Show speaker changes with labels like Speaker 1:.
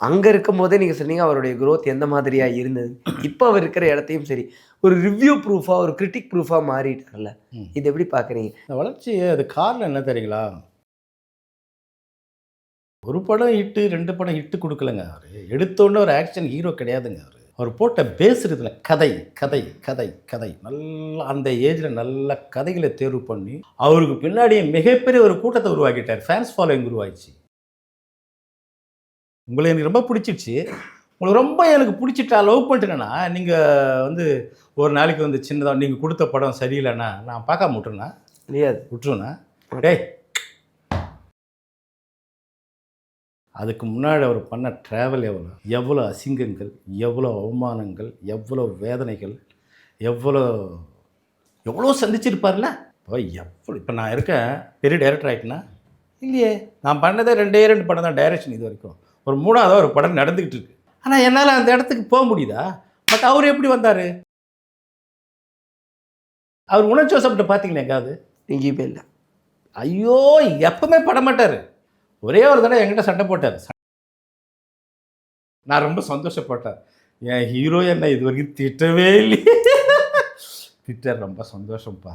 Speaker 1: அங்க இருக்கும்போதே நீங்க சொன்னீங்க அவருடைய குரோத் எந்த மாதிரியா இருந்தது. இப்ப அவர் இருக்கிற இடத்தையும் சரி, ஒரு ரிவ்யூ ப்ரூஃபா, ஒரு கிரிட்டிக் ப்ரூஃபா மாறிட்டார்ல.
Speaker 2: ம்.
Speaker 1: இது எப்படி பார்க்குறீங்க?
Speaker 2: இந்த வளர்ச்சி அது காரணம் என்ன தெரியுங்களா? ஒரு படம் ஹிட்டு, 2 படம் ஹிட்டு குடுக்கலங்க அவரு. எடுத்தோனே ஒரு ஆக்ஷன் ஹீரோ கிடையாதுங்க அவரு. அவர் போட்ட பேஸ் இருக்குதுல, கதை, கதை, கதை, கதை. நல்லா அந்த ஏஜ்ல நல்ல கதைகள தேர்வு பண்ணி, அவருக்கு பின்னாடி மிகப்பெரிய ஒரு கூட்டத்த உருவாக்கிட்டார். Fans following உருவாயிடுச்சு. உங்கள எனக்கு ரொம்ப புடிச்சிடுச்சு. உங்களுக்கு ரொம்ப எனக்கு புடிச்சிட்டா, லவ் பண்ணிட்டேன்னா, நீங்க வந்து ஒரு நாளைக்கு வந்து சின்னதா நீங்க குடுத்த படம் சரியில்லன்னா, நான் பார்க்காம விட்டுருவேனா?
Speaker 1: முடியாது.
Speaker 2: விட்டுருவேனா? டேய்! அதுக்கு முன்னாடி அவர் பண்ண ட்ராவல் எவ்வளோ? எவ்வளோ அசிங்கங்கள், எவ்வளோ அவமானங்கள், எவ்வளோ வேதனைகள், எவ்வளோ எவ்வளோ சந்திச்சிருப்பார்ல? இப்போ நான் இருக்கேன், பெரிய டைரக்டர் ஆயிட்டேனா? இல்லையே! நான் பண்ணதே 2 படம் தான் டைரக்ஷன் இதுவரைக்கும். ஒரு 3வதா ஒரு படம் நடந்துகிட்டு இருக்கு. ஆனா என்னால அந்த இடத்துக்கு முடியுதா? பட் அவரு எப்படி வந்தாரு? அவர் உணர்ச்சி வசப்பட்டு பார்த்தீங்களா எங்கேயாவது?
Speaker 1: எங்கேயுமே இல்ல.
Speaker 2: ஐயோ! எப்பவுமே படமாட்டாரு. ஒரே ஒரு தடவ என்கிட்ட சண்டை போட்டாரு. நான் ரொம்ப சந்தோஷப்பட்டேன். என் ஹீரோ என்ன இதுவரைக்கும் திட்டவே இல்லையே! திட்டாரு ரொம்ப சந்தோஷம்ப்பா.